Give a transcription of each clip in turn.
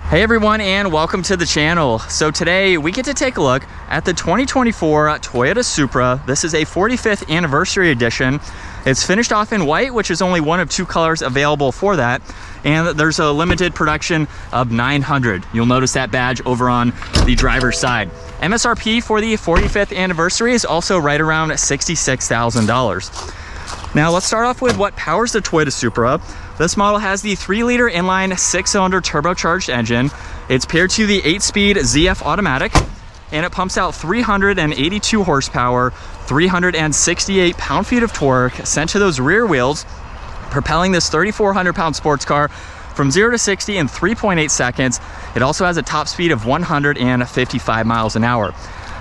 Hey everyone, and welcome to the channel. So today we get to take a look at the 2024 Toyota Supra. This is a 45th anniversary edition. It's finished off in white, which is only one of two colors available for that. And there's a limited production of 900. You'll notice that badge over on the driver's side. MSRP for the 45th anniversary is also right around $66,000. Now let's start off with what powers the Toyota Supra. This model has the 3-liter inline 6-cylinder turbocharged engine. It's paired to the 8-speed ZF automatic, and it pumps out 382 horsepower, 368 pound-feet of torque sent to those rear wheels, propelling this 3,400-pound sports car from 0 to 60 in 3.8 seconds. It also has a top speed of 155 miles an hour.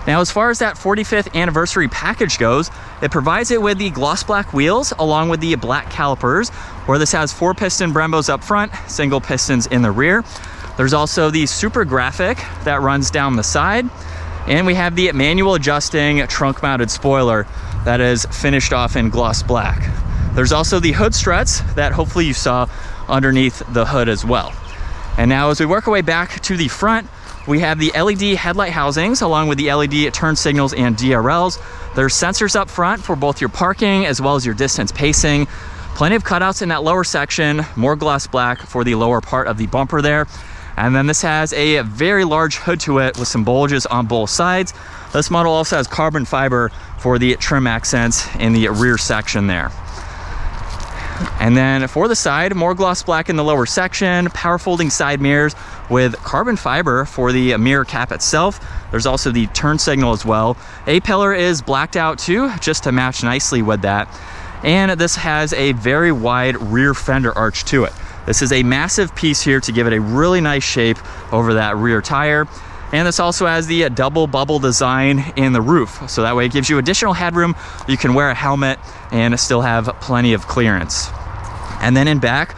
Now, as far as that 45th anniversary package goes, it provides it with the gloss black wheels along with the black calipers, where this has 4-piston Brembos up front, single pistons in the rear. There's also the Super graphic that runs down the side, and we have the manual adjusting trunk mounted spoiler that is finished off in gloss black. There's also the hood struts that hopefully you saw underneath the hood as well. And now as we work our way back to the front, we have the LED headlight housings along with the LED turn signals and DRLs. There's sensors up front for both your parking as well as your distance pacing. Plenty of cutouts in that lower section, more gloss black for the lower part of the bumper there. And then this has a very large hood to it with some bulges on both sides. This model also has carbon fiber for the trim accents in the rear section there. And then for the side, more gloss black in the lower section, power folding side mirrors with carbon fiber for the mirror cap itself. There's also the turn signal as well. A-pillar is blacked out too, just to match nicely with that. And this has a very wide rear fender arch to it. This is a massive piece here to give it a really nice shape over that rear tire. And this also has the double bubble design in the roof. So that way it gives you additional headroom. You can wear a helmet and still have plenty of clearance. And then in back,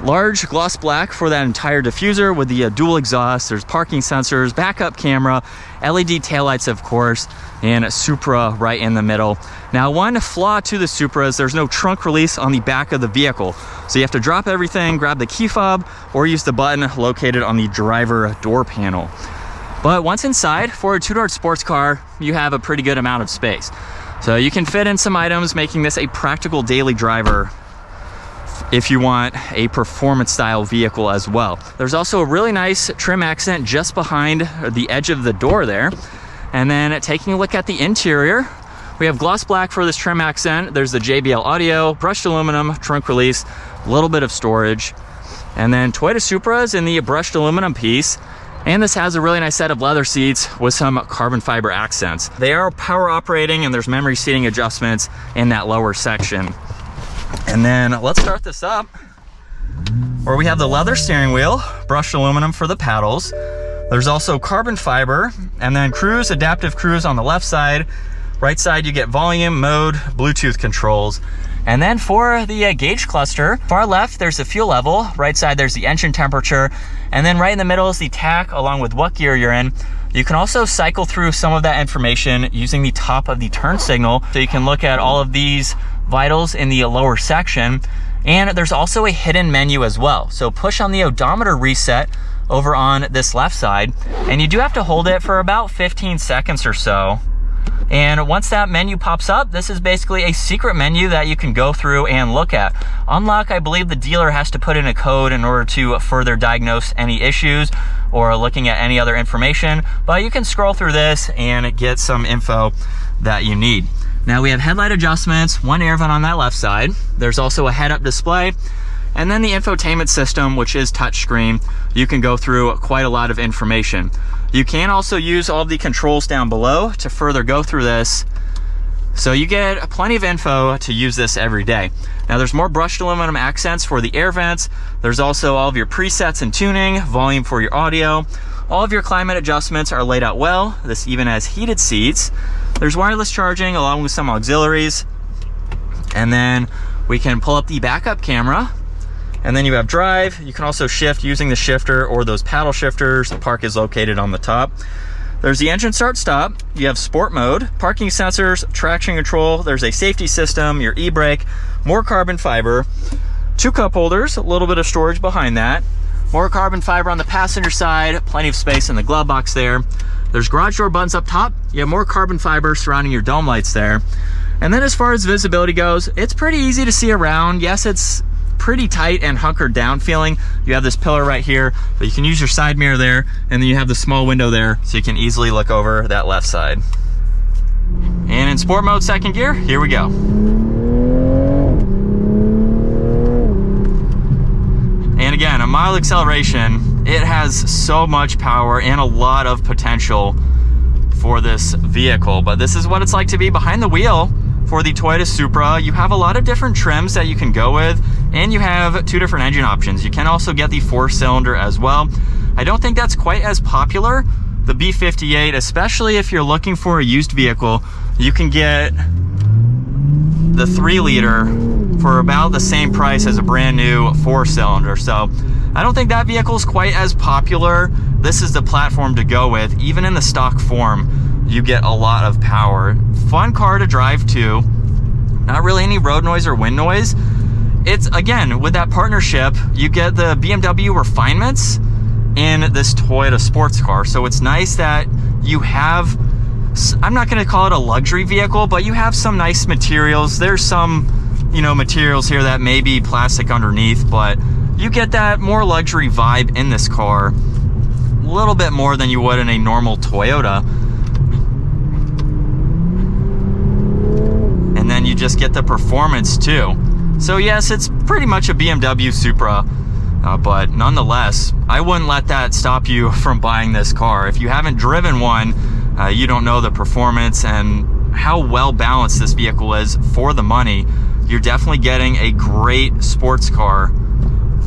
large gloss black for that entire diffuser with the dual exhaust. There's parking sensors, backup camera, LED taillights of course, and a Supra right in the middle. Now, one flaw to the Supra is there's no trunk release on the back of the vehicle. So you have to drop everything, grab the key fob, or use the button located on the driver door panel. But once inside, for a two-door sports car, you have a pretty good amount of space. So you can fit in some items, making this a practical daily driver if you want a performance style vehicle as well. There's also a really nice trim accent just behind the edge of the door there. And then taking a look at the interior, we have gloss black for this trim accent. There's the JBL audio, brushed aluminum, trunk release, a little bit of storage. And then Toyota Supras in the brushed aluminum piece. And this has a really nice set of leather seats with some carbon fiber accents. They are power operating, and there's memory seating adjustments in that lower section. And then let's start this up, where we have the leather steering wheel, brushed aluminum for the paddles. There's also carbon fiber, and then cruise, adaptive cruise on the left side. Right side, you get volume, mode, Bluetooth controls. And then for the gauge cluster, far left, there's the fuel level. Right side, there's the engine temperature. And then right in the middle is the tach, along with what gear you're in. You can also cycle through some of that information using the top of the turn signal. So you can look at all of these vitals in the lower section. And there's also a hidden menu as well. So push on the odometer reset over on this left side. And you do have to hold it for about 15 seconds or so. And once that menu pops up, this is basically a secret menu that you can go through and look at. Unlock, I believe the dealer has to put in a code in order to further diagnose any issues or looking at any other information, but you can scroll through this and get some info that you need. Now we have headlight adjustments, one air vent on that left side. There's also a head-up display, and then the infotainment system, which is touchscreen. You can go through quite a lot of information. You can also use all of the controls down below to further go through this. So you get plenty of info to use this every day. Now there's more brushed aluminum accents for the air vents. There's also all of your presets and tuning, volume for your audio. All of your climate adjustments are laid out well. This even has heated seats. There's wireless charging along with some auxiliaries. And then we can pull up the backup camera. And then you have drive. You can also shift using the shifter or those paddle shifters. The park is located on the top. There's the engine start stop. You have sport mode, parking sensors, traction control. There's a safety system, your e-brake, more carbon fiber, 2 cup holders, a little bit of storage behind that. More carbon fiber on the passenger side, plenty of space in the glove box there. There's garage door buttons up top. You have more carbon fiber surrounding your dome lights there. And then as far as visibility goes, it's pretty easy to see around. Yes, it's pretty tight and hunkered down feeling. You have this pillar right here, but you can use your side mirror there, and then you have the small window there so you can easily look over that left side. And in sport mode, second gear, here we go. And again, a mild acceleration, it has so much power and a lot of potential for this vehicle, but this is what it's like to be behind the wheel for the Toyota Supra. You have a lot of different trims that you can go with, and you have 2 different engine options. You can also get the 4-cylinder as well. I don't think that's quite as popular, the B58, especially if you're looking for a used vehicle. You can get the 3-liter for about the same price as a brand new 4-cylinder. So I don't think that vehicle is quite as popular. This is the platform to go with. Even in the stock form, you get a lot of power. Fun car to drive too. Not really any road noise or wind noise. It's, again, with that partnership, you get the BMW refinements in this Toyota sports car. So it's nice that you have, I'm not going to call it a luxury vehicle, but you have some nice materials. There's some, materials here that may be plastic underneath, but you get that more luxury vibe in this car, a little bit more than you would in a normal Toyota. And then you just get the performance too. So yes, it's pretty much a BMW Supra, but nonetheless, I wouldn't let that stop you from buying this car. If you haven't driven one, you don't know the performance and how well balanced this vehicle is for the money. You're definitely getting a great sports car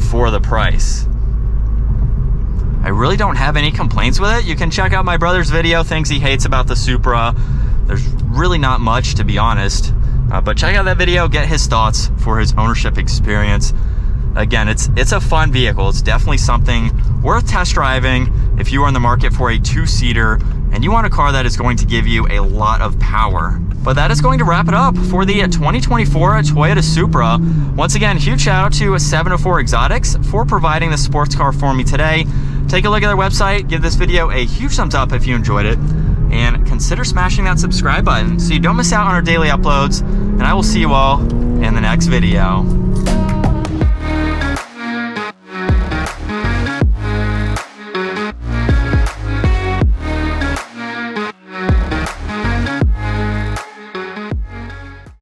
for the price. I really don't have any complaints with it. You can check out my brother's video, things he hates about the Supra. There's really not much, to be honest. But check out that video, get his thoughts for his ownership experience. Again, it's a fun vehicle. It's definitely something worth test driving if you are in the market for a 2-seater and you want a car that is going to give you a lot of power. But that is going to wrap it up for the 2024 Toyota Supra. Once again, huge shout out to 704 Exotics for providing the sports car for me today. Take a look at their website, give this video a huge thumbs up if you enjoyed it, and consider smashing that subscribe button so you don't miss out on our daily uploads. And I will see you all in the next video.